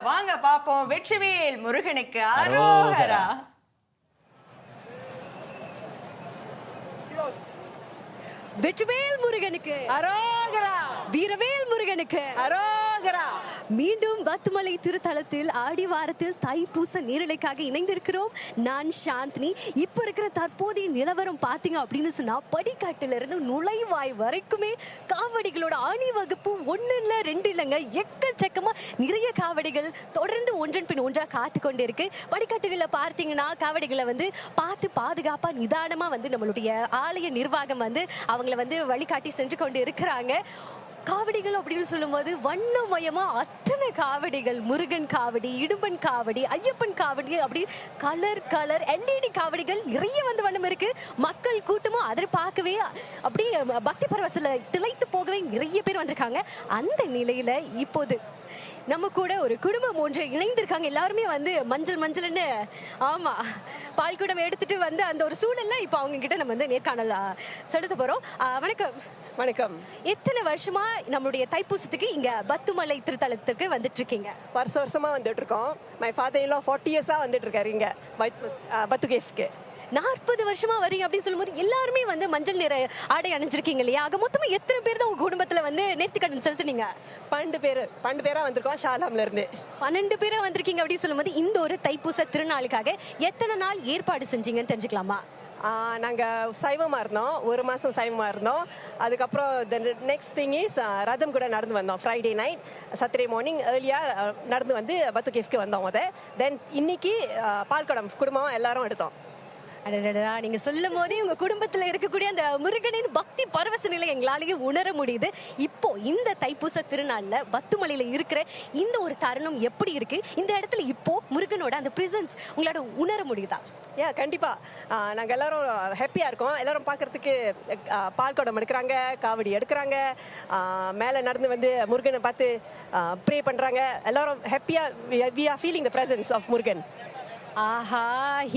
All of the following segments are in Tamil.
வாங்க பாப்போம். வெற்றிவேல் முருகனுக்கு அரோகரா. வெற்றிவேல் முருகனுக்கு அரோகரா. வீரவேல் முருகனுக்கு அரோகரா. மீண்டும் பத்துமலை திருத்தலத்தில் ஆடிவாரத்தில் தைப்பூச நீரலைக்காக இணைந்திருக்கிறோம். நான் சாந்தினி. இப்போ இருக்கிற தற்போதைய நிலவரம் பார்த்தீங்க அப்படின்னு சொன்னா படிக்காட்டுல இருந்து நுழைவாய் வரைக்குமே காவடிகளோட அணிவகுப்பு ஒண்ணு இல்ல ரெண்டு இல்லைங்க, எக்கச்சக்கமா நிறைய காவடிகள் தொடர்ந்து ஒன்றன் பின் ஒன்றா காத்து கொண்டு இருக்கு. படிக்காட்டுகளை பார்த்தீங்கன்னா காவடிகளை பார்த்து பாதுகாப்பா நிதானமா நம்மளுடைய ஆலய நிர்வாகம் அவங்கள வழிகாட்டி சென்று கொண்டு இருக்கிறாங்க. காவடிகள் அப்படின்னு சொல்லும்போது வண்ணமயமா அத்தனை காவடிகள், முருகன் காவடி, இடும்பன் காவடி, ஐயப்பன் காவடி, அப்படி கலர் எல்இடி காவடிகள் நிறைய வண்ணம் இருக்கு. மக்கள் கூட்டமும் அதை பார்க்கவே அப்படியே பக்தி பரவசல திளைத்து போகவே நிறைய பேர் வந்திருக்காங்க. அந்த நிலையில இப்போது நம்ம கூட ஒரு குடும்பம் ஒன்று இணைந்திருக்காங்க. எல்லாருமே மஞ்சள்னு ஆமா பால்குடம் எடுத்துட்டு அந்த ஒரு சூழல்ல இப்ப அவங்க கிட்ட நம்ம நேர்காணல் செலுத்த போறோம். வணக்கம். வணக்கம். எத்தனை வருஷமா நம்மளுடைய தைப்பூசத்துக்கு இங்க பத்துமலை திருத்தலத்துக்கு வந்துட்டு இருக்கீங்க? வருஷமா வந்துட்டு இருக்கோம். மை ஃபாதர் இன் லா 40 இயர்ஸா வந்துட்டு இருக்காரு இங்க பத்து கேஃப்க்கு. 40 வருஷமா வரீங்க அப்படின்னு சொல்லும்போது எல்லாருமே மஞ்சள் நிற ஆடை அணிஞ்சிருக்கீங்க இல்லையா? ஆக மொத்தமா எத்தனை பேர் தான் உங்க குடும்பத்துல நேர்த்திக்கடன் செலுத்துனீங்க? 12 பேரா வந்திருக்கோம் ஷாலாம்ல இருந்து. 12 பேரா வந்திருக்கீங்க அப்படின்னு சொல்லும்போது இந்த ஒரு தைப்பூச திருநாளுக்காக எத்தனை நாள் ஏற்பாடு செஞ்சீங்கன்னு தெரிஞ்சுக்கலாமா? நாங்கள் சைவமாக இருந்தோம், ஒரு மாதம் சைவமாக இருந்தோம். அதுக்கப்புறம் நெக்ஸ்ட் திங் இஸ் ரதம் கூட நடந்து வந்தோம். ஃப்ரைடே நைட் சாட்டர்டே மார்னிங் ஏர்லியாக நடந்து பத்து கேஃப்க்கு வந்தோம். தென் இன்னைக்கு பால்குடம் குடும்பம் எல்லாரும் எடுத்தோம். நீங்க சொல்லும் போதே உங்க குடும்பத்துல இருக்கக்கூடிய அந்த முருகனின் பக்தி பரவச நிலை எங்களாலேயே உணர முடியுது. இப்போ இந்த தைப்பூச திருநாள்ல பத்துமலையில இருக்கிற இந்த ஒரு தருணம் எப்படி இருக்கு? இந்த இடத்துல இப்போ முருகனோட அந்த பிரசன்ஸ் உங்களோட உணர முடியுதா? கண்டிப்பா நாங்கள் எல்லாரும் ஹாப்பியாக இருக்கோம். எல்லாரும் பார்க்கறதுக்கு பால்குடம் எடுக்கிறாங்க, காவடி எடுக்கிறாங்க, மேலே நடந்து முருகனை பார்த்து ப்ரே பண்ணுறாங்க. எல்லாரும் ஹாப்பியாக we are feeling the presence of Murugan. ஆஹா,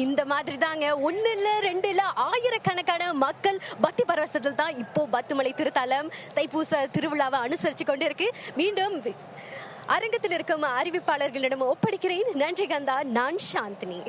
இந்த மாதிரி தாங்க ஒன்னு இல்ல ரெண்டு இல்ல ஆயிரக்கணக்கான மக்கள் பக்தி பரவசத்தில் தான் இப்போ பத்துமலை திருத்தலம் தைப்பூச திருவிழாவை அனுசரிச்சு கொண்டு இருக்கு. மீண்டும் அரங்கத்தில் இருக்கும் அறிவிப்பாளர்களிடம் ஒப்படைக்கிறேன். நன்றி கந்தா. நான் சாந்தினி.